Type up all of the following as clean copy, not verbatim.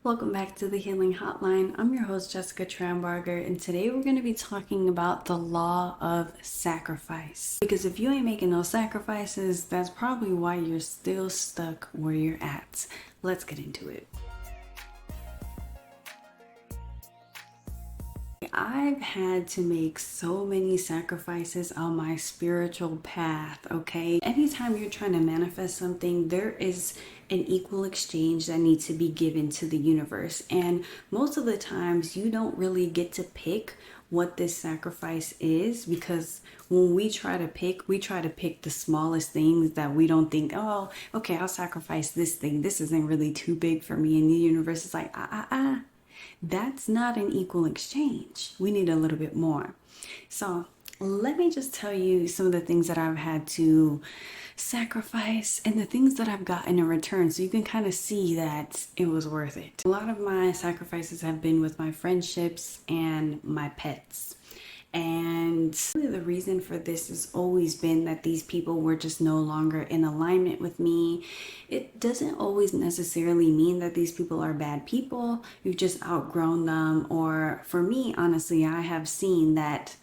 Welcome back to the Healing Hotline. I'm your host, Jessica Trambarger, and today we're going to be talking about the law of sacrifice. Because if you ain't making no sacrifices, that's probably why you're still stuck where you're at. Let's get into it. I've had to make so many sacrifices on my spiritual path, okay? Anytime you're trying to manifest something, there is an equal exchange that needs to be given to the universe. And most of the times, you don't really get to pick what this sacrifice is, because when we try to pick the smallest things that we don't think, oh, okay, I'll sacrifice this thing. This isn't really too big for me. And the universe is like, that's not an equal exchange. We need a little bit more. So let me just tell you some of the things that I've had to sacrifice and the things that I've gotten in return, so you can kind of see that it was worth it. A lot of my sacrifices have been with my friendships and my pets. And really the reason for this has always been that these people were just no longer in alignment with me. It doesn't always necessarily mean that these people are bad people. You've just outgrown them. Or for me, honestly, I have seen that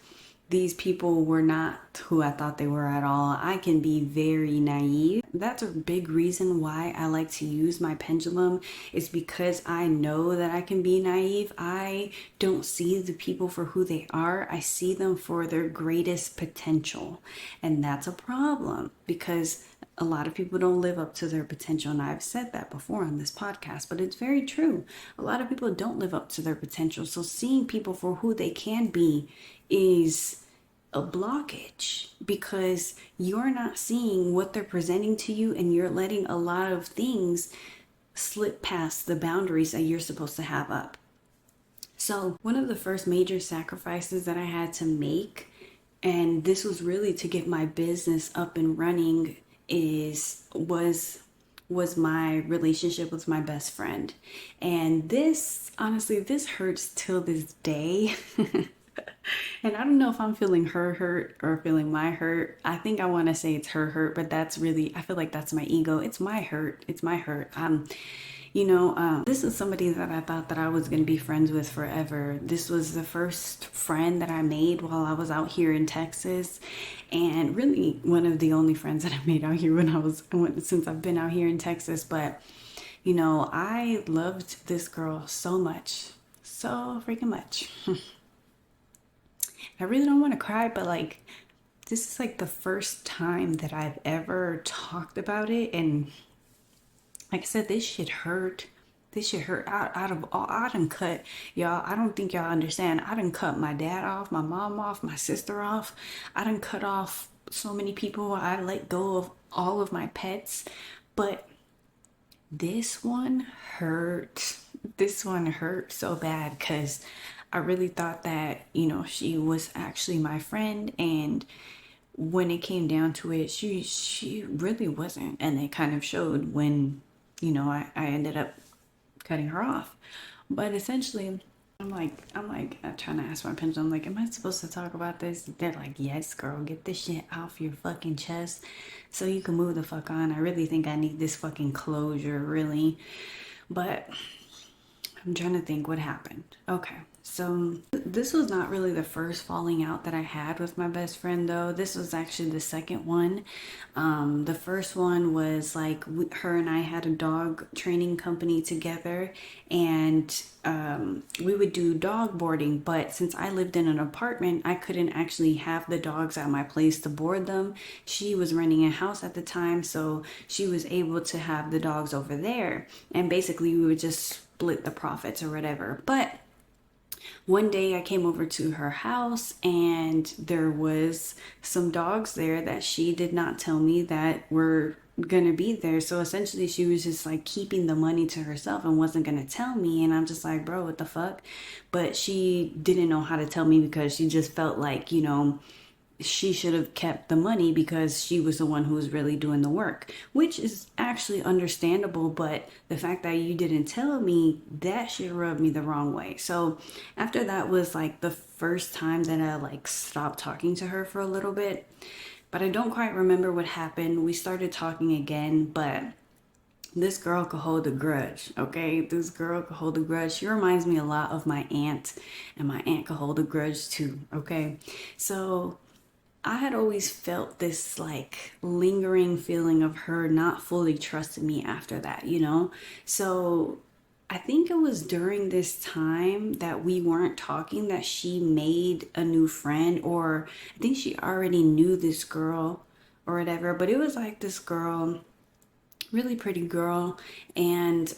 these people were not who I thought they were at all. I can be very naive. That's a big reason why I like to use my pendulum, is because I know that I can be naive. I don't see the people for who they are. I see them for their greatest potential. And that's a problem, because a lot of people don't live up to their potential. And I've said that before on this podcast, but it's very true. A lot of people don't live up to their potential. So seeing people for who they can be is a blockage, because you're not seeing what they're presenting to you, and you're letting a lot of things slip past the boundaries that you're supposed to have up. So one of the first major sacrifices that I had to make, and this was really to get my business up and running, was my relationship with my best friend. And this, honestly, this hurts till this day. And I don't know if I'm feeling her hurt or feeling my hurt. I think I want to say it's her hurt, but that's really, I feel like that's my ego. It's my hurt. It's my hurt. This is somebody that I thought that I was going to be friends with forever. This was the first friend that I made while I was out here in Texas, and really one of the only friends that I made out here since I've been out here in Texas. But, I loved this girl so much, so freaking much. I really don't want to cry, but this is the first time that I've ever talked about it. And like I said, this shit hurt. This shit hurt. Out of all, I done cut, y'all, I don't think y'all understand. I done cut my dad off, my mom off, my sister off. I done cut off so many people. I let go of all of my pets. But this one hurt. This one hurt so bad, because I really thought that, she was actually my friend. And when it came down to it, she really wasn't. And it kind of showed when, I ended up cutting her off. But essentially, I'm trying to ask my pendulum, am I supposed to talk about this? They're like, yes, girl, get this shit off your fucking chest so you can move the fuck on. I really think I need this fucking closure, really. But I'm trying to think what happened. Okay. So this was not really the first falling out that I had with my best friend, though. This was actually the second one. The first one was her and I had a dog training company together, and we would do dog boarding. But since I lived in an apartment, I couldn't actually have the dogs at my place to board them. She was renting a house at the time, so she was able to have the dogs over there. And basically, we would just split the profits or whatever. But one day I came over to her house, and there was some dogs there that she did not tell me that were gonna be there. So essentially she was just keeping the money to herself and wasn't gonna tell me. And I'm just like, bro, what the fuck? But she didn't know how to tell me, because she just felt like, she should have kept the money because she was the one who was really doing the work, which is actually understandable. But the fact that you didn't tell me, that shit rubbed me the wrong way. So after that was the first time that I stopped talking to her for a little bit. But I don't quite remember what happened. We started talking again, but This girl could hold a grudge, okay? This girl could hold a grudge. She reminds me a lot of my aunt, and my aunt could hold a grudge too, okay? So I had always felt this like lingering feeling of her not fully trusting me after that, you know? So I think it was during this time that we weren't talking that she made a new friend, or I think she already knew this girl or whatever, but it was like this girl, really pretty girl, and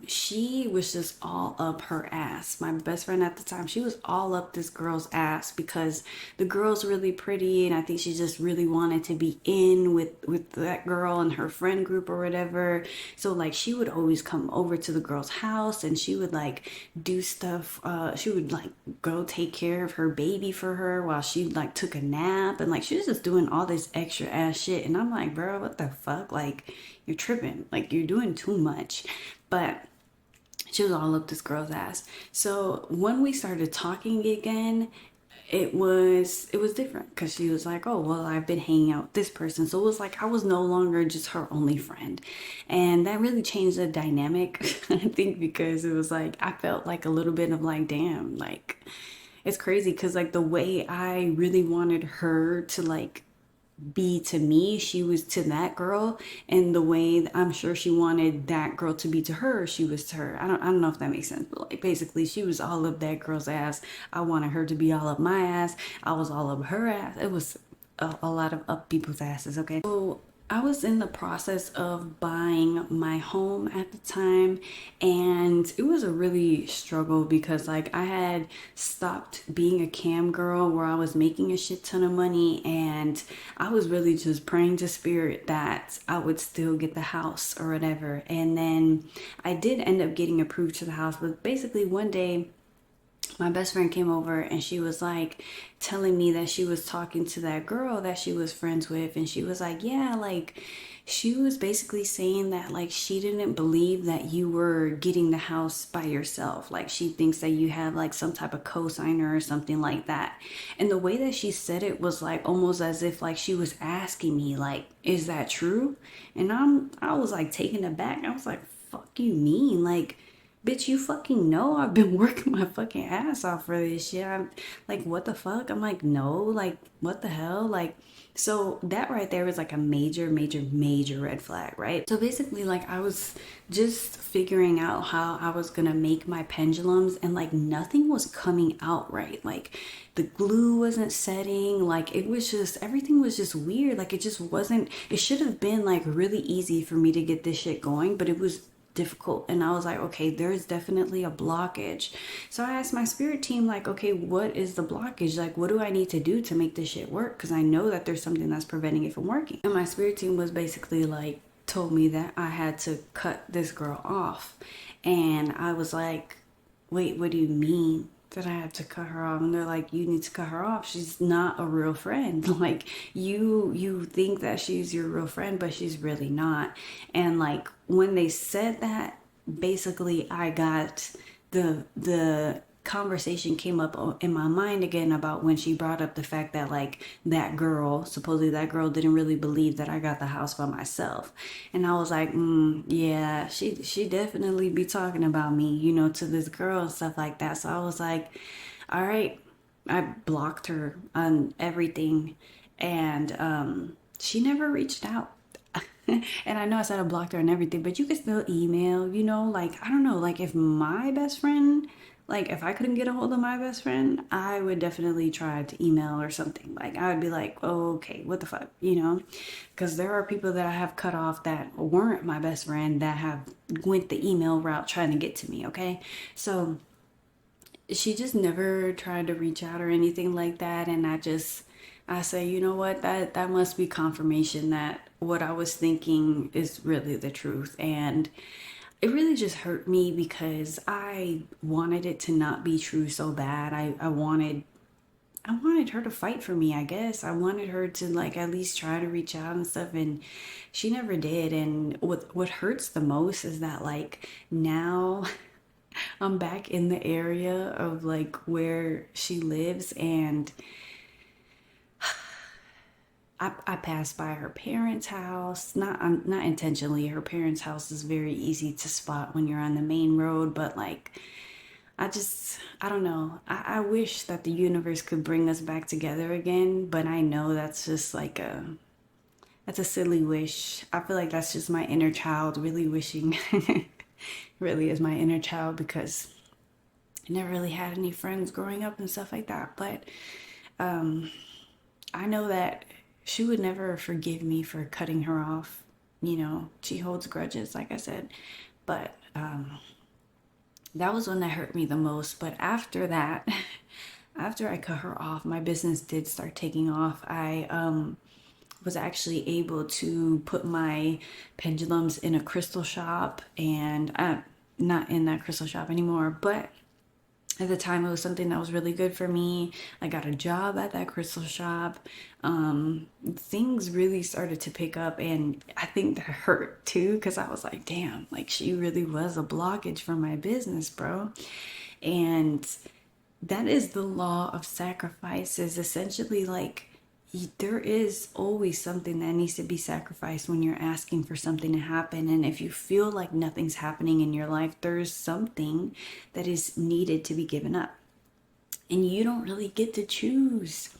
she was just all up her ass. My best friend at the time, she was all up this girl's ass because the girl's really pretty, and I think she just really wanted to be in with that girl and her friend group or whatever. So like she would always come over to the girl's house, and she would like do stuff. She would like go take care of her baby for her while she like took a nap, and like she was just doing all this extra ass shit. And I'm like, bro, what the fuck? Like, you're tripping. Like, you're doing too much. But she was all up this girl's ass. So when we started talking again, it was different because she was like, oh well, I've been hanging out with this person. So it was like I was no longer just her only friend, and that really changed the dynamic. I think because it was like I felt like a little bit of like, damn, like it's crazy because like the way I really wanted her to like be to me, she was to that girl, and the way that I'm sure she wanted that girl to be to her, she was to her. I don't know if that makes sense, but like basically she was all up that girl's ass. I wanted her to be all up my ass. I was all up her ass. It was a lot of up people's asses, okay? So I was in the process of buying my home at the time, and it was a really struggle because like I had stopped being a cam girl where I was making a shit ton of money, and I was really just praying to spirit that I would still get the house or whatever. And then I did end up getting approved to the house, but basically one day my best friend came over and she was like telling me that she was talking to that girl that she was friends with, and she was like, yeah, like she was basically saying that like she didn't believe that you were getting the house by yourself. Like she thinks that you have like some type of co-signer or something like that. And the way that she said it was like almost as if like she was asking me like, is that true? And I was like taken aback. I was like, fuck you mean? Like, bitch, you fucking know I've been working my fucking ass off for this shit. I'm like, what the fuck? I'm like, no, like, what the hell? Like, so that right there was like a major, major, major red flag, right? So basically, like, I was just figuring out how I was gonna make my pendulums, and like nothing was coming out right. Like, the glue wasn't setting. Like, it was just, everything was just weird. Like, it just wasn't, it should have been like really easy for me to get this shit going, but it was difficult. And I was like, okay, there's definitely a blockage. So I asked my spirit team, like, okay, what is the blockage? Like, what do I need to do to make this shit work? Because I know that there's something that's preventing it from working. And my spirit team was basically like, told me that I had to cut this girl off. And I was like, wait, what do you mean that I have to cut her off? And they're like, you need to cut her off. She's not a real friend. Like, you think that she's your real friend, but she's really not. And like when they said that, basically I got the conversation came up in my mind again about when she brought up the fact that like that girl, supposedly that girl didn't really believe that I got the house by myself. And I was like, yeah, she definitely be talking about me, you know, to this girl and stuff like that. So I was like, all right. I blocked her on everything, and she never reached out. And I know I said I blocked her and everything, but you can still email, you know, like, I don't know, like if my best friend, like if I couldn't get a hold of my best friend, I would definitely try to email or something. Like I would be like, oh, okay, what the fuck, you know? Because there are people that I have cut off that weren't my best friend that have went the email route trying to get to me, okay? So she just never tried to reach out or anything like that. And I say, you know what, that must be confirmation that what I was thinking is really the truth. And it really just hurt me because I wanted it to not be true so bad. I wanted her to fight for me, I guess. I wanted her to like at least try to reach out and stuff, and she never did. And what hurts the most is that like now I'm back in the area of like where she lives, and I passed by her parents' house, not intentionally. Her parents' house is very easy to spot when you're on the main road, but like I don't know. I wish that the universe could bring us back together again, but I know that's just like that's a silly wish. I feel like that's just my inner child really wishing. Really is my inner child because I never really had any friends growing up and stuff like that. But I know that she would never forgive me for cutting her off. You know, she holds grudges, like I said. But that was one that hurt me the most. But after that, after I cut her off, my business did start taking off. I was actually able to put my pendulums in a crystal shop, and I'm not in that crystal shop anymore, but at the time it was something that was really good for me. I got a job at that crystal shop. Things really started to pick up, and I think that hurt too because I was like, damn, like she really was a blockage for my business, bro. And that is the law of sacrifice, is essentially like there is always something that needs to be sacrificed when you're asking for something to happen. And if you feel like nothing's happening in your life, there's something that is needed to be given up. And you don't really get to choose.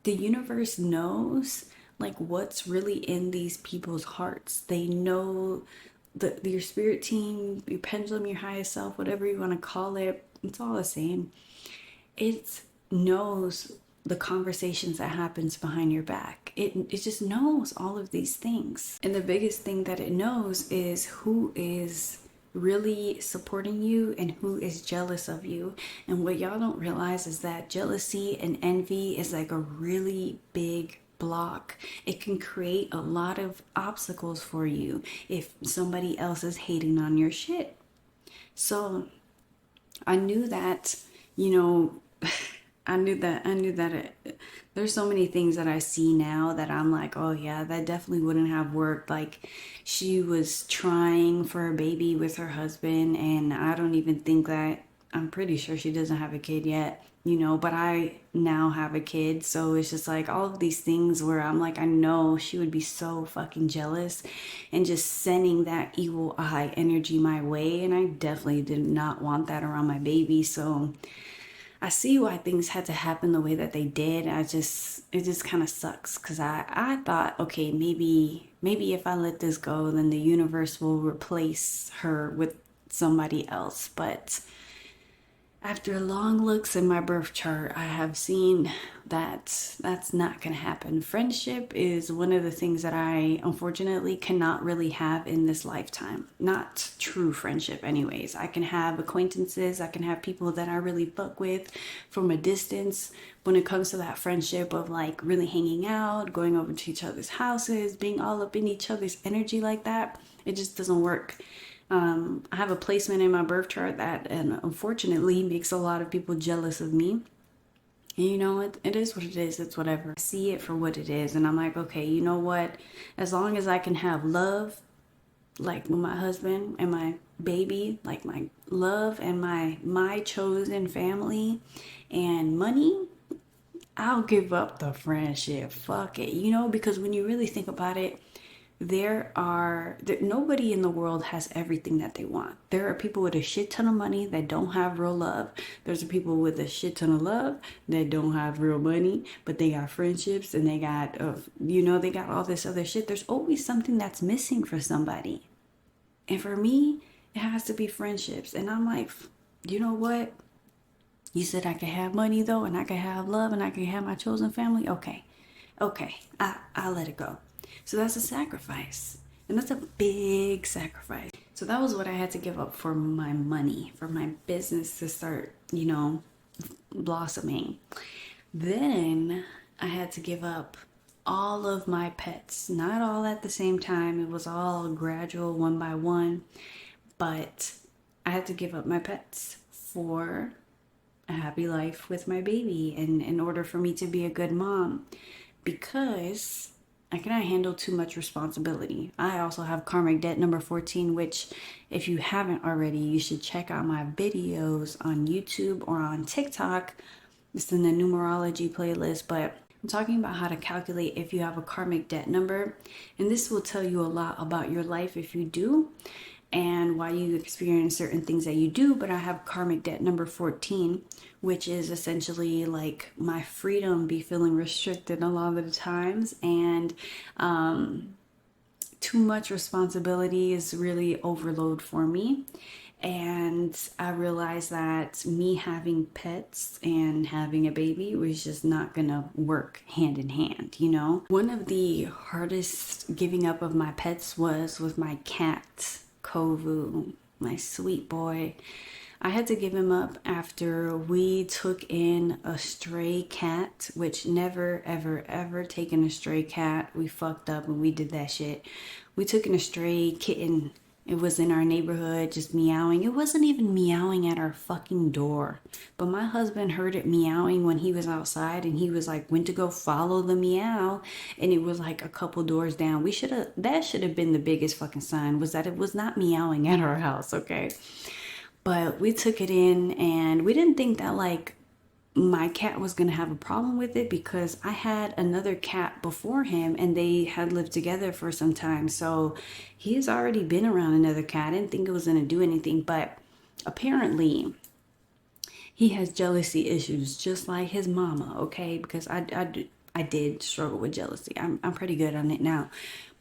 The universe knows like what's really in these people's hearts. They know your spirit team, your pendulum, your highest self, whatever you want to call it, it's all the same. It knows the conversations that happens behind your back. It just knows all of these things. And the biggest thing that it knows is who is really supporting you and who is jealous of you. And what y'all don't realize is that jealousy and envy is like a really big block. It can create a lot of obstacles for you if somebody else is hating on your shit. So I knew that, you know, there's so many things that I see now that I'm like, oh yeah, that definitely wouldn't have worked. Like she was trying for a baby with her husband, and I don't even think that, I'm pretty sure she doesn't have a kid yet, you know, but I now have a kid. So it's just like all of these things where I'm like, I know she would be so fucking jealous and just sending that evil eye energy my way. And I definitely did not want that around my baby. So I see why things had to happen the way that they did. It just kind of sucks because I thought, okay, maybe if I let this go, then the universe will replace her with somebody else. But after long looks in my birth chart, I have seen that that's not going to happen. Friendship is one of the things that I unfortunately cannot really have in this lifetime. Not true friendship, anyways. I can have acquaintances, I can have people that I really fuck with from a distance. When it comes to that friendship of like really hanging out, going over to each other's houses, being all up in each other's energy like that, it just doesn't work. I have a placement in my birth chart that, and unfortunately, makes a lot of people jealous of me. And you know, it is what it is. It's whatever. I see it for what it is. And I'm like, okay, you know what? As long as I can have love, like with my husband and my baby, like my love and my chosen family and money, I'll give up the friendship. Fuck it. You know, because when you really think about it, nobody in the world has everything that they want. There are people with a shit ton of money that don't have real love. There's people with a shit ton of love that don't have real money, but they got friendships and they got, they got all this other shit. There's always something that's missing for somebody. And for me, it has to be friendships. And I'm like, you know what? You said I could have money though, and I could have love, and I could have my chosen family. Okay, I'll let it go. So that's a sacrifice. And that's a big sacrifice. So that was what I had to give up for my money, for my business to start, blossoming. Then I had to give up all of my pets. Not all at the same time. It was all gradual, one by one. But I had to give up my pets for a happy life with my baby, and in order for me to be a good mom, because I cannot handle too much responsibility. I also have karmic debt number 14, which if you haven't already, you should check out my videos on YouTube or on TikTok. It's in the numerology playlist, but I'm talking about how to calculate if you have a karmic debt number. And this will tell you a lot about your life if you do, and why you experience certain things that you do. But I have karmic debt number 14, which is essentially like my freedom be feeling restricted a lot of the times, and too much responsibility is really overload for me. And I realized that me having pets and having a baby was just not gonna work hand in hand, you know? One of the hardest giving up of my pets was with my cat, Kovu, my sweet boy. I had to give him up after we took in a stray cat, which never, ever, ever taken a stray cat. We fucked up and we did that shit. We took in a stray kitten. It was in our neighborhood just meowing. It wasn't even meowing at our fucking door. But my husband heard it meowing when he was outside, and he was like, went to go follow the meow, and it was like a couple doors down. That should have been the biggest fucking sign, was that it was not meowing at our house, okay? But we took it in, and we didn't think that like my cat was going to have a problem with it, because I had another cat before him and they had lived together for some time. So he's already been around another cat. I didn't think it was going to do anything, but apparently he has jealousy issues just like his mama, okay? Because I did struggle with jealousy. I'm pretty good on it now.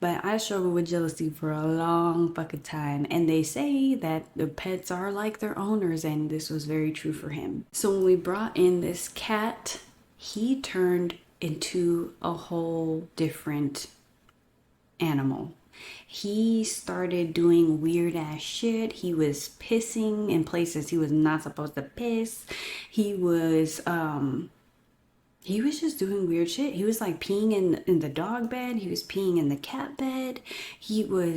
But I struggled with jealousy for a long fucking time. And they say that the pets are like their owners, and this was very true for him. So when we brought in this cat, he turned into a whole different animal. He started doing weird ass shit. He was pissing in places he was not supposed to piss. He was just doing weird shit. He was like peeing in the dog bed. He was peeing in the cat bed. He would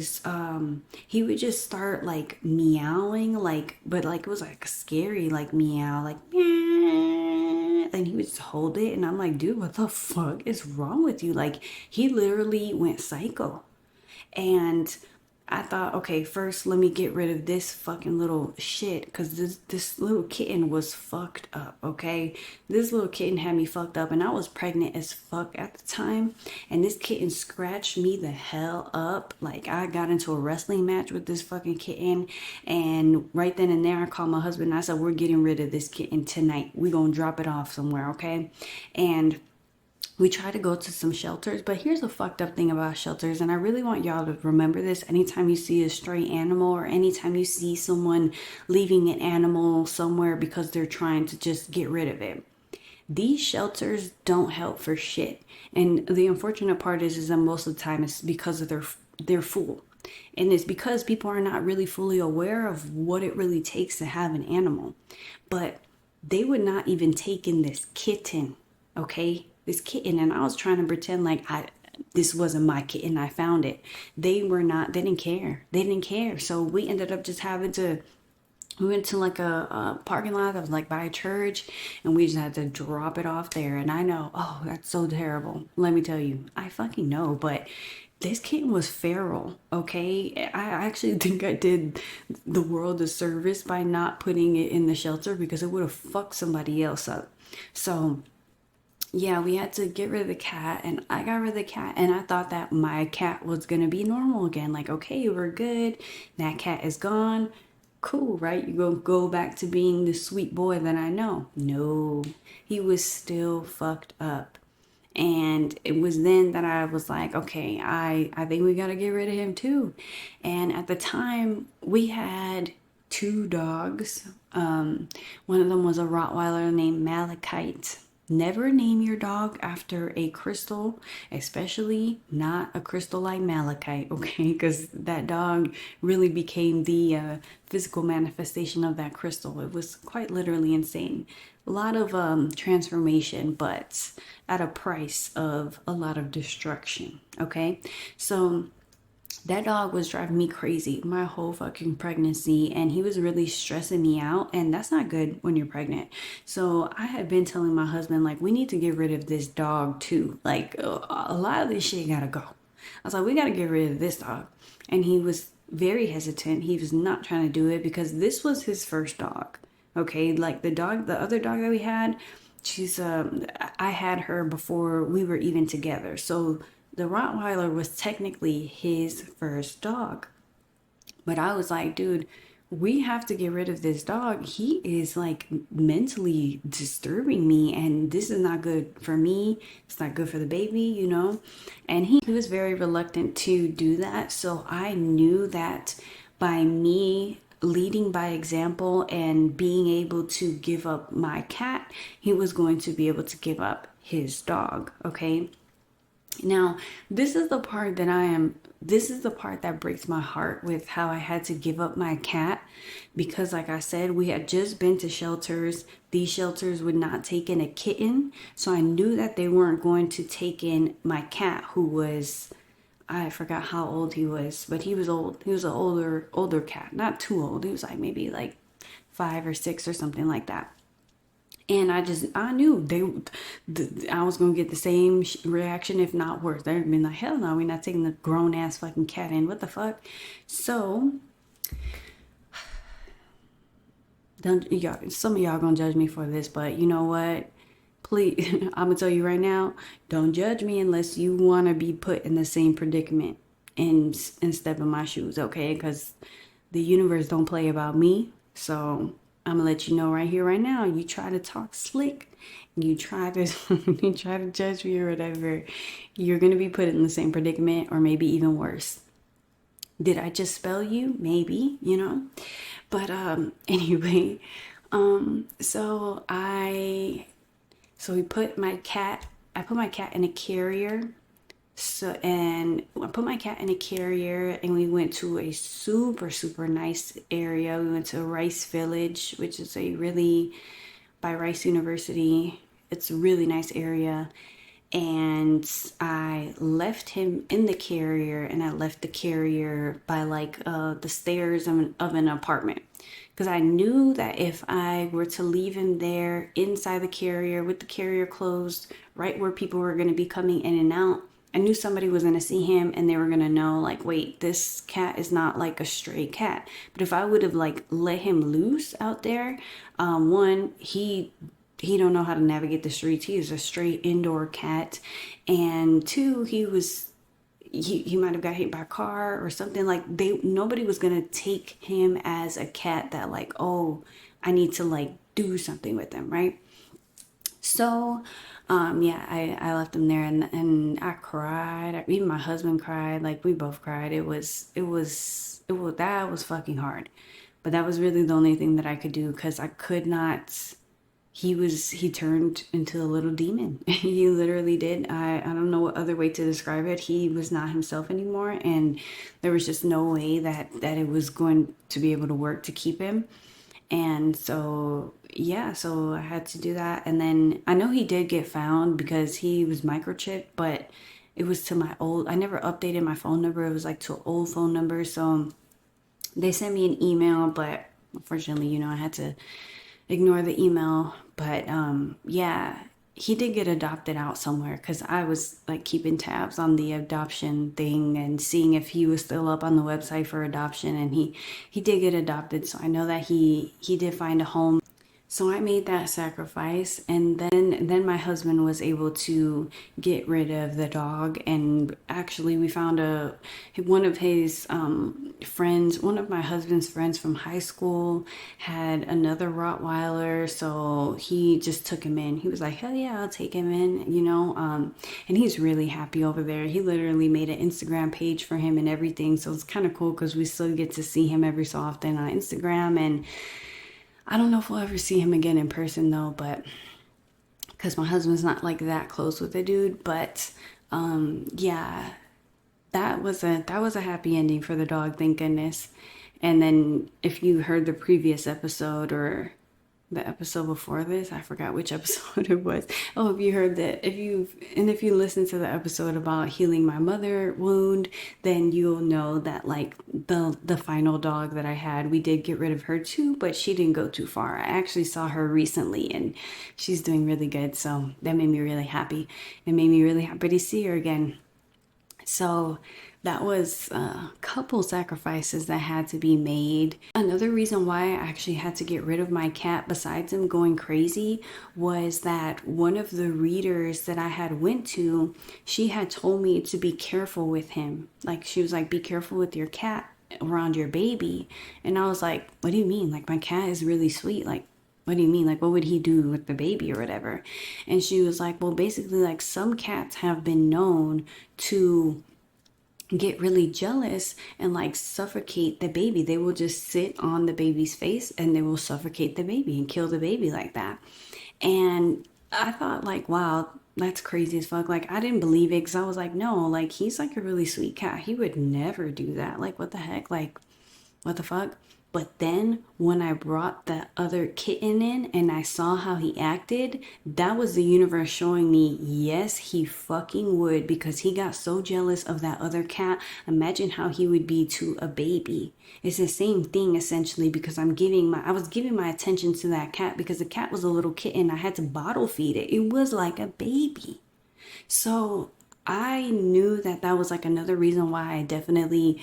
just start like meowing, like, but like it was like scary, like meow, like meow. And he would just hold it, and I'm like, dude, what the fuck is wrong with you? Like, he literally went psycho. And I thought, okay, first let me get rid of this fucking little shit, because this little kitten was fucked up, okay? This little kitten had me fucked up, and I was pregnant as fuck at the time, and this kitten scratched me the hell up. Like, I got into a wrestling match with this fucking kitten, and right then and there I called my husband and I said, we're getting rid of this kitten tonight. We're gonna drop it off somewhere, okay? And we try to go to some shelters, but here's a fucked up thing about shelters, and I really want y'all to remember this anytime you see a stray animal, or anytime you see someone leaving an animal somewhere because they're trying to just get rid of it. These shelters don't help for shit. And the unfortunate part is that most of the time it's because of they're full. And it's because people are not really fully aware of what it really takes to have an animal. But they would not even take in this kitten, okay? This kitten, and I was trying to pretend like this wasn't my kitten. I found it. They didn't care. They didn't care. So we ended up just we went to like a parking lot that was like by a church, and we just had to drop it off there. And I know, oh, that's so terrible. Let me tell you, I fucking know, but this kitten was feral, okay? I actually think I did the world a service by not putting it in the shelter, because it would have fucked somebody else up. So yeah, we had to get rid of the cat, and I got rid of the cat, and I thought that my cat was gonna be normal again. Like, okay, we're good. That cat is gone. Cool, right? You go back to being the sweet boy that I know. No, he was still fucked up. And it was then that I was like, okay, I think we gotta get rid of him too. And at the time, we had two dogs. One of them was a Rottweiler named Malachite. Never name your dog after a crystal, especially not a crystal like malachite, okay? Because that dog really became the physical manifestation of that crystal. It was quite literally insane. A lot of transformation, but at a price of a lot of destruction, okay? So that dog was driving me crazy my whole fucking pregnancy, and he was really stressing me out, and that's not good when you're pregnant. So I had been telling my husband, like, we need to get rid of this dog too. Like, a lot of this shit gotta go. I was like, we gotta get rid of this dog. And he was very hesitant. He was not trying to do it because this was his first dog. Okay, like the other dog that we had, she's I had her before we were even together. So the Rottweiler was technically his first dog. But I was like, dude, we have to get rid of this dog. He is like mentally disturbing me, and this is not good for me. It's not good for the baby, you know? And he was very reluctant to do that. So I knew that by me leading by example and being able to give up my cat, he was going to be able to give up his dog, okay? Now, this is the part that breaks my heart with how I had to give up my cat because, like I said, we had just been to shelters. These shelters would not take in a kitten. So I knew that they weren't going to take in my cat, who was, I forgot how old he was, but he was old. He was an older cat, not too old. He was like maybe like 5 or 6 or something like that. And I knew I was gonna get the same reaction, if not worse. They'd been like, hell no, we're not taking the grown ass fucking cat in. What the fuck? So, don't y'all, some of y'all gonna judge me for this, but you know what? Please, I'm gonna tell you right now, don't judge me unless you wanna be put in the same predicament and step in my shoes, okay? Because the universe don't play about me. So I'm gonna let you know right here, right now. You try to talk slick, you try to you try to judge me or whatever, you're gonna be put in the same predicament or maybe even worse. Did I just spell you? Maybe, you know. But anyway, so we put my cat. I put my cat in a carrier. So, and I put my cat in a carrier and we went to a super, super nice area. We went to Rice Village, which is a really, by Rice University. It's a really nice area. And I left him in the carrier and I left the carrier by like the stairs of an apartment. Because I knew that if I were to leave him there inside the carrier with the carrier closed, right where people were going to be coming in and out, I knew somebody was going to see him and they were going to know, like, wait, this cat is not like a stray cat. But if I would have like let him loose out there, one, he don't know how to navigate the streets. He is a straight indoor cat. And two, he might have got hit by a car or something. Like nobody was gonna take him as a cat that like, oh, I need to like do something with him, right? So, yeah, I left him there and I cried. Even my husband cried. Like we both cried. That was fucking hard. But that was really the only thing that I could do because I could not. He turned into a little demon. He literally did. I don't know what other way to describe it. He was not himself anymore, and there was just no way that it was going to be able to work to keep him. And so, yeah, so I had to do that. And then I know he did get found because he was microchipped, but it was to my old, I never updated my phone number. It was like to an old phone number. So they sent me an email, but unfortunately, I had to ignore the email. But yeah, he did get adopted out somewhere because I was like keeping tabs on the adoption thing and seeing if he was still up on the website for adoption, and he did get adopted. So I know that he did find a home. So I made that sacrifice, and then my husband was able to get rid of the dog. And actually, we found one of his friends, one of my husband's friends from high school, had another Rottweiler, so he just took him in. He was like, "Hell yeah, I'll take him in," and he's really happy over there. He literally made an Instagram page for him and everything, so it's kind of cool because we still get to see him every so often on Instagram. And I don't know if we'll ever see him again in person though, but because my husband's not like that close with the dude. But yeah, that was a happy ending for the dog, thank goodness. And then if you heard the previous episode or the episode before this, I forgot which episode it was. Oh, if you heard that, if you listen to the episode about healing my mother wound, then you'll know that like the final dog that I had, we did get rid of her too, but she didn't go too far. I actually saw her recently and she's doing really good, so that made me really happy. It made me really happy to see her again. So that was a couple sacrifices that had to be made. Another reason why I actually had to get rid of my cat, besides him going crazy, was that one of the readers that I had went to, she had told me to be careful with him. Like, she was like, be careful with your cat around your baby. And I was like, what do you mean? Like, my cat is really sweet. Like, what do you mean? Like, what would he do with the baby or whatever? And she was like, well, basically, like, some cats have been known to get really jealous and like suffocate the baby. They will just sit on the baby's face and they will suffocate the baby and kill the baby like that. And I thought, like, wow, that's crazy as fuck. Like, I didn't believe it because I was like, no, like, he's like a really sweet cat. He would never do that. Like, what the heck? Like, what the fuck? But then when I brought the other kitten in and I saw how he acted, that was the universe showing me, yes, he fucking would, because he got so jealous of that other cat. Imagine how he would be to a baby. It's the same thing essentially, because I was giving my attention to that cat because the cat was a little kitten. I had to bottle feed it. It was like a baby. So I knew that that was like another reason why I definitely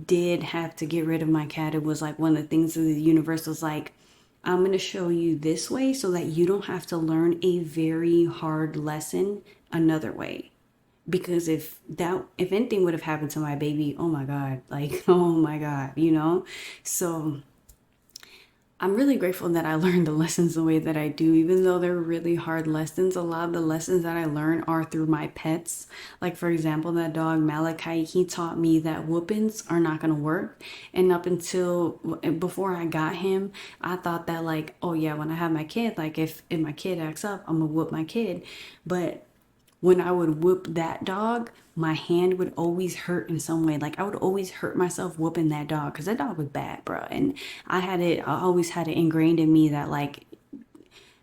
did have to get rid of my cat. It was like one of the things that the universe was like, I'm going to show you this way so that you don't have to learn a very hard lesson another way. Because if anything would have happened to my baby, oh my God, like, oh my God, you know? So I'm really grateful that I learned the lessons the way that I do, even though they're really hard lessons. A lot of the lessons that I learn are through my pets. Like, for example, that dog Malachi, he taught me that whoopings are not going to work. And up until before I got him, I thought that, like, oh yeah, when I have my kid, like, if my kid acts up, I'm going to whoop my kid. But when I would whoop that dog, my hand would always hurt in some way. Like, I would always hurt myself whooping that dog because that dog was bad, bro. And I always had it ingrained in me that, like,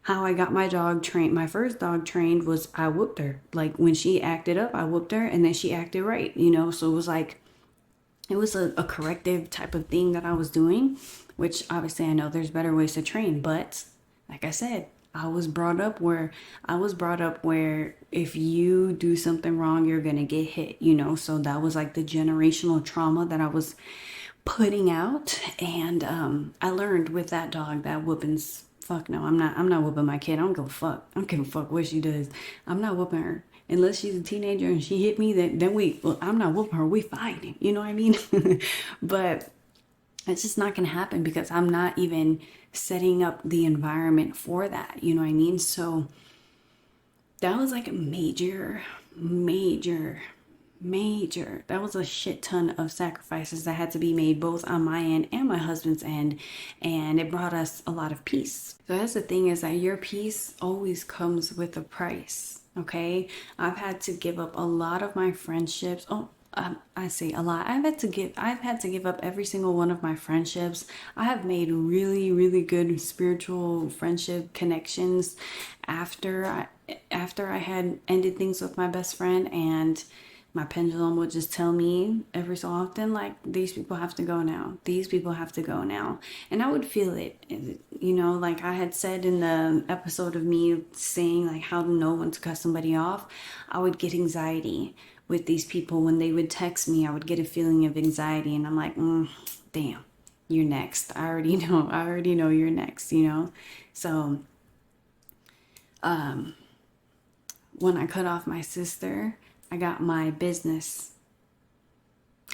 how I got my dog trained, my first dog trained was I whooped her. Like, when she acted up, I whooped her and then she acted right, you know? So it was like, it was a corrective type of thing that I was doing, which obviously I know there's better ways to train, but like I said, I was brought up where if you do something wrong, you're gonna get hit, you know? So that was like the generational trauma that I was putting out. And I learned with that dog that whoopings, fuck no, I'm not whooping my kid. I don't give a fuck. I don't give a fuck what she does. I'm not whooping her. Unless she's a teenager and she hit me, well, I'm not whooping her. We fighting. You know what I mean? But it's just not going to happen because I'm not even setting up the environment for that. You know what I mean? So that was like a major. That was a shit ton of sacrifices that had to be made both on my end and my husband's end. And it brought us a lot of peace. So that's the thing, is that your peace always comes with a price. Okay. I've had to give up a lot of my friendships. I say a lot. I've had to give up every single one of my friendships. I have made really good spiritual friendship connections after I had ended things with my best friend, and my pendulum would just tell me every so often, like, these people have to go now. These people have to go now. And I would feel it, you know, like I had said in the episode of me saying, like, how to know when to cut somebody off. I would get anxiety with these people. When they would text me, I would get a feeling of anxiety. And I'm like, damn, you're next. I already know you're next, you know? So, when I cut off my sister, I got my business.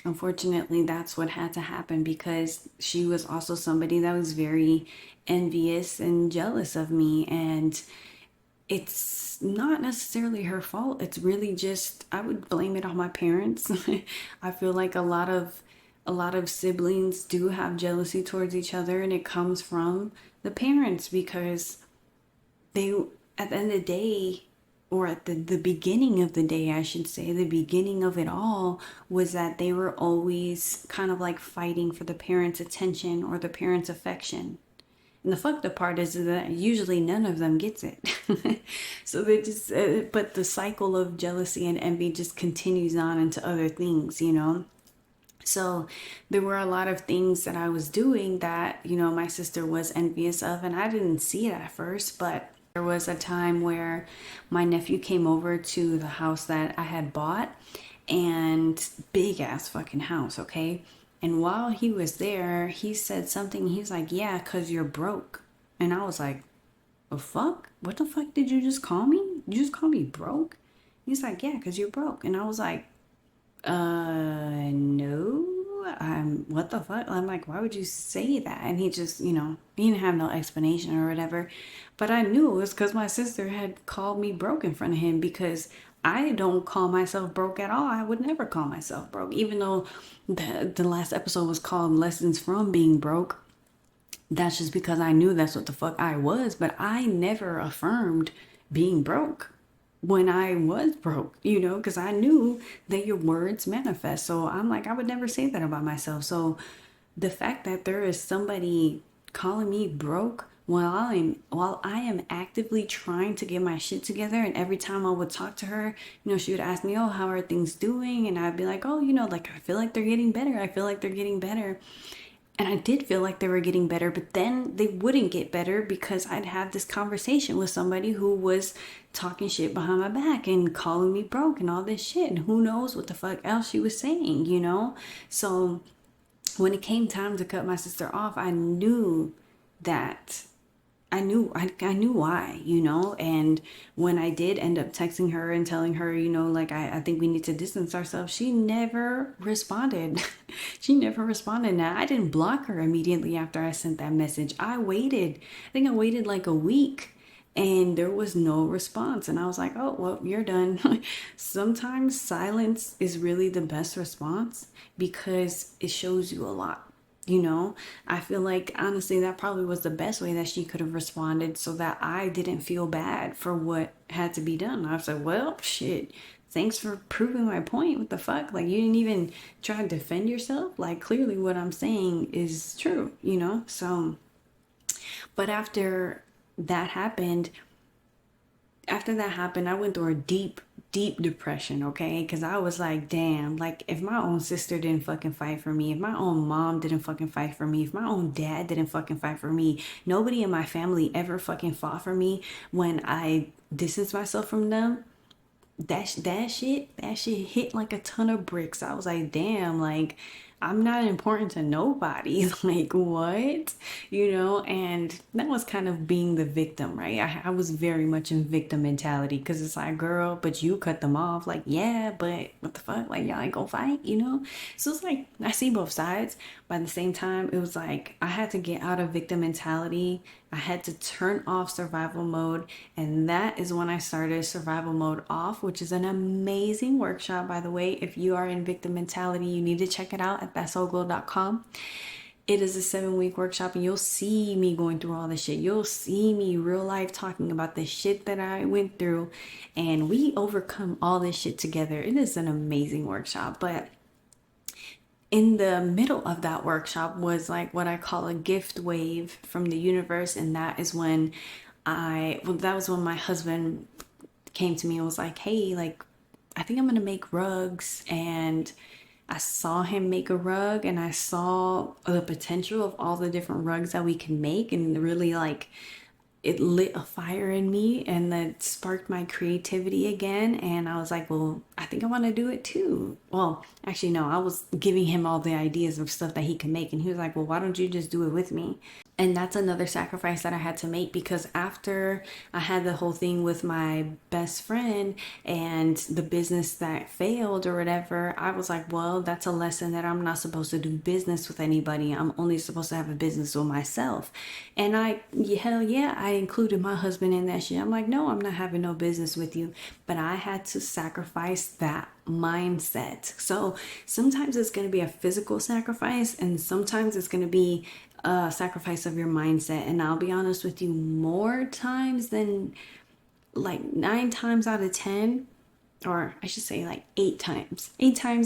Unfortunately, that's what had to happen because she was also somebody that was very envious and jealous of me. And it's not necessarily her fault. It's really just, I would blame it on my parents. I feel like a lot of siblings do have jealousy towards each other, and it comes from the parents because they, at the end of the day, or at the beginning of the day, I should say, the beginning of it all was that they were always kind of like fighting for the parents' attention or the parents' affection. And the fucked up part is that usually none of them gets it. So they just, but the cycle of jealousy and envy just continues on into other things, you know? So there were a lot of things that I was doing that, you know, my sister was envious of, and I didn't see it at first, but there was a time where my nephew came over to the house that I had bought, and big ass fucking house, okay? And while he was there, he said something. He's like, yeah, because you're broke. And I was like, the fuck? What the fuck did you just call me? You just call me broke? He's like, yeah, because you're broke. And I was like, no. What the fuck? I'm like, why would you say that? And he just, he didn't have no explanation or whatever. But I knew it was because my sister had called me broke in front of him, because I don't call myself broke at all. I would never call myself broke, even though the last episode was called Lessons from Being Broke. That's just because I knew that's what the fuck I was, but I never affirmed being broke when I was broke, because I knew that your words manifest. So I'm like, I would never say that about myself. So the fact that there is somebody calling me broke while I am actively trying to get my shit together, and every time I would talk to her, she would ask me, oh, how are things doing? And I'd be like, oh, like, I feel like they're getting better. I feel like they're getting better. And I did feel like they were getting better, but then they wouldn't get better because I'd have this conversation with somebody who was talking shit behind my back and calling me broke and all this shit. And who knows what the fuck else she was saying? So when it came time to cut my sister off, I knew that I knew why, and when I did end up texting her and telling her, like, I think we need to distance ourselves, she never responded. She never responded. Now, I didn't block her immediately after I sent that message. I think I waited like a week, and there was no response. And I was like, oh, well, you're done. Sometimes silence is really the best response because it shows you a lot. I feel like honestly that probably was the best way that she could have responded, so that I didn't feel bad for what had to be done. I was like, well, shit, thanks for proving my point. What the fuck? Like, you didn't even try to defend yourself. Like, clearly what I'm saying is true. So, but that happened, after that happened, I went through a deep, deep depression, okay? Because I was like, damn, like, if my own sister didn't fucking fight for me, if my own mom didn't fucking fight for me, if my own dad didn't fucking fight for me, nobody in my family ever fucking fought for me when I distanced myself from them. That shit hit like a ton of bricks. I was like, damn, like, I'm not important to nobody. Like, what? And that was kind of being the victim, right? I was very much in victim mentality, because it's like, girl, but you cut them off. Like, yeah, but what the fuck? Like, y'all ain't gonna fight? So it's like, I see both sides, but at the same time, it was like, I had to get out of victim mentality. I had to turn off survival mode. And that is when I started Survival Mode Off, which is an amazing workshop, by the way. If you are in victim mentality, you need to check it out at thatsoulglow.com. It is a 7-week workshop, and you'll see me going through all this shit. You'll see me real life talking about the shit that I went through, and we overcome all this shit together. It is an amazing workshop. But in the middle of that workshop was like what I call a gift wave from the universe. And that is when that was when my husband came to me and was like, hey, like, I think I'm gonna make rugs. And I saw him make a rug, and I saw the potential of all the different rugs that we can make, and really, like, it lit a fire in me, and that sparked my creativity again. And I was like, well, I think I want to do it too. Well, actually, no, I was giving him all the ideas of stuff that he can make, and he was like, well, why don't you just do it with me? And that's another sacrifice that I had to make, because after I had the whole thing with my best friend and the business that failed or whatever, I was like, well, that's a lesson that I'm not supposed to do business with anybody. I'm only supposed to have a business with myself. And hell yeah, I included my husband in that shit. I'm like, no, I'm not having no business with you. But I had to sacrifice that mindset. So sometimes it's going to be a physical sacrifice, and sometimes it's going to be a sacrifice of your mindset. And I'll be honest with you, more times than, like, 9 times out of 10, or I should say like 8 times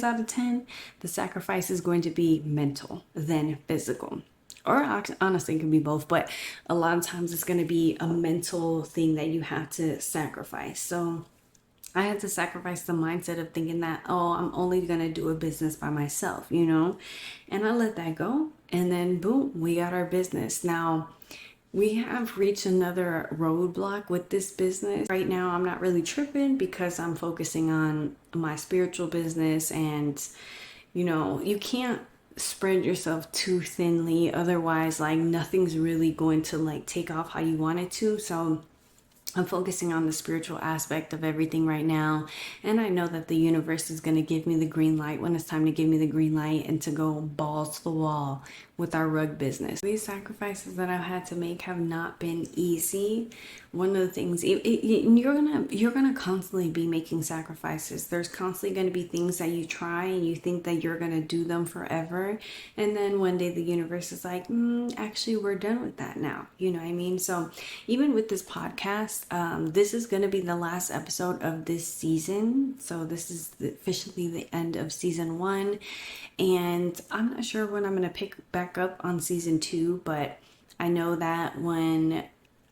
out of 10, the sacrifice is going to be mental than physical. Or honestly, it can be both, but a lot of times it's going to be a mental thing that you have to sacrifice. So I had to sacrifice the mindset of thinking that, oh, I'm only going to do a business by myself. And I let that go. And then boom, we got our business. Now, we have reached another roadblock with this business. Right now, I'm not really tripping because I'm focusing on my spiritual business, and you can't spread yourself too thinly. Otherwise, like nothing's really going to like take off how you want it to. So I'm focusing on the spiritual aspect of everything right now. And I know that the universe is going to give me the green light when it's time to give me the green light and to go balls to the wall with our rug business. These sacrifices that I've had to make have not been easy. One of the things you're gonna constantly be making sacrifices. There's constantly going to be things that you try and you think that you're going to do them forever, and then one day the universe is like, actually, we're done with that now. You know what I mean? So even with this podcast, this is going to be the last episode of this season. So this is officially the end of season 1, and I'm not sure when I'm going to pick back up on season 2, but I know that when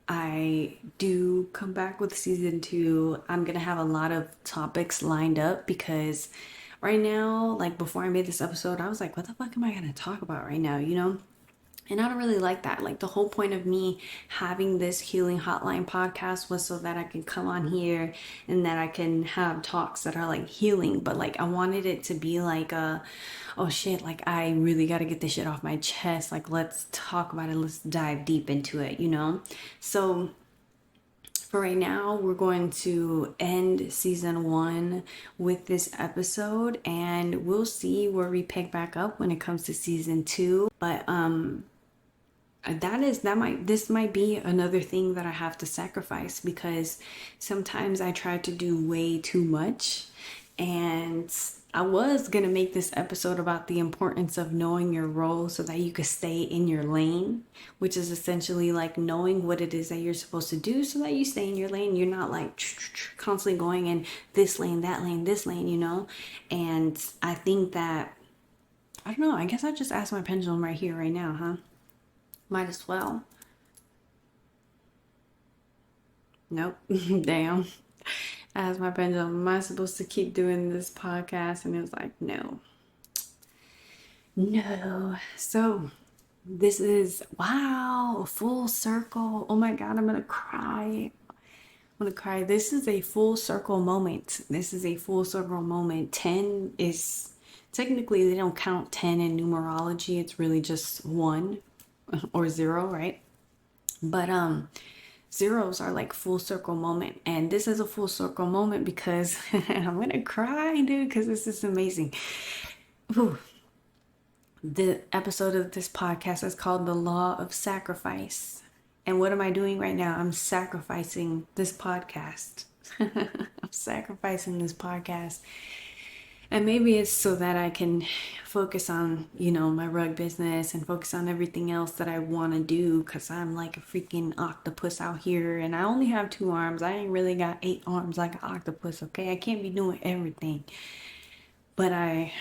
I do come back with season 2, I'm gonna have a lot of topics lined up, because right now, like before I made this episode, I was like, what the fuck am I gonna talk about right now, you know? And I don't really like that. Like the whole point of me having this healing hotline podcast was so that I can come on here and that I can have talks that are like healing. But like I wanted it to be like oh shit, like I really got to get this shit off my chest. Like let's talk about it. Let's dive deep into it, you know? So for right now, we're going to end season 1 with this episode, and we'll see where we pick back up when it comes to season 2. But this might be another thing that I have to sacrifice, because sometimes I try to do way too much. And I was gonna make this episode about the importance of knowing your role so that you could stay in your lane, which is essentially like knowing what it is that you're supposed to do so that you stay in your lane. You're not like constantly going in this lane, that lane, this lane, you know? And I think that, I don't know, I guess I just asked my pendulum right here, right now, huh? Might as well. Nope. Damn. I asked my pendulum, am I supposed to keep doing this podcast? And it was like, no. No. So this is, wow, full circle. Oh my God, I'm gonna cry. I'm gonna cry. This is a full circle moment. This is a full circle moment. 10 is, technically they don't count 10 in numerology. It's really just 1 or 0, right? But zeros are like full circle moment, and this is a full circle moment because I'm gonna cry, dude, because this is amazing. Whew. The episode of this podcast is called The Law of Sacrifice. And what am I doing right now? I'm sacrificing this podcast. I'm sacrificing this podcast. And maybe it's so that I can focus on, my rug business and focus on everything else that I want to do, because I'm like a freaking octopus out here and I only have 2 arms. I ain't really got 8 arms like an octopus, okay? I can't be doing everything. But I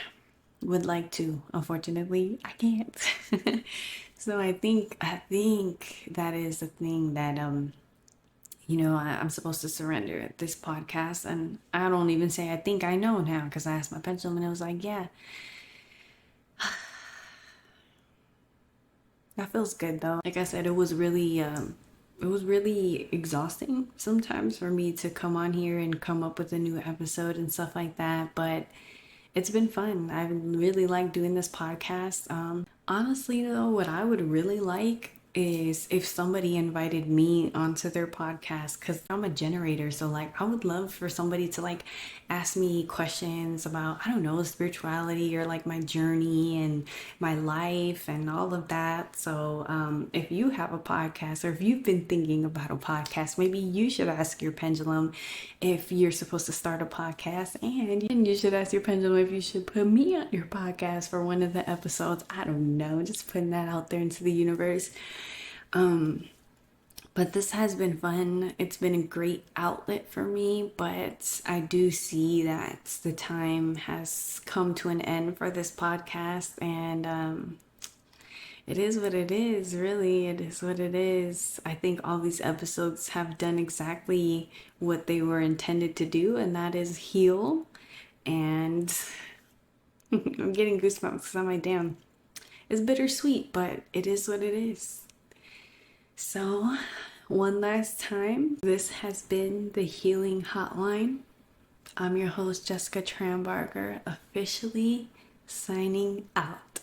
would like to. Unfortunately, I can't. So I think that is the thing that I'm supposed to surrender this podcast. And I don't even say I think I know now, because I asked my pendulum and it was like, yeah. That feels good though. Like I said, it was really exhausting sometimes for me to come on here and come up with a new episode and stuff like that. But it's been fun. I really like doing this podcast. Honestly though, what I would really like is if somebody invited me onto their podcast, because I'm a generator. So like I would love for somebody to like ask me questions about, I don't know, spirituality or like my journey and my life and all of that. So if you have a podcast, or if you've been thinking about a podcast, maybe you should ask your pendulum if you're supposed to start a podcast, and you should ask your pendulum if you should put me on your podcast for one of the episodes. I don't know, just putting that out there into the universe. But this has been fun. It's been a great outlet for me, but I do see that the time has come to an end for this podcast, and it is what it is, really. It is what it is. I think all these episodes have done exactly what they were intended to do, and that is heal. And I'm getting goosebumps because I'm like, damn, it's bittersweet, but it is what it is. So, one last time, this has been the Healing Hotline. I'm your host, Jessica Trambarger, officially signing out.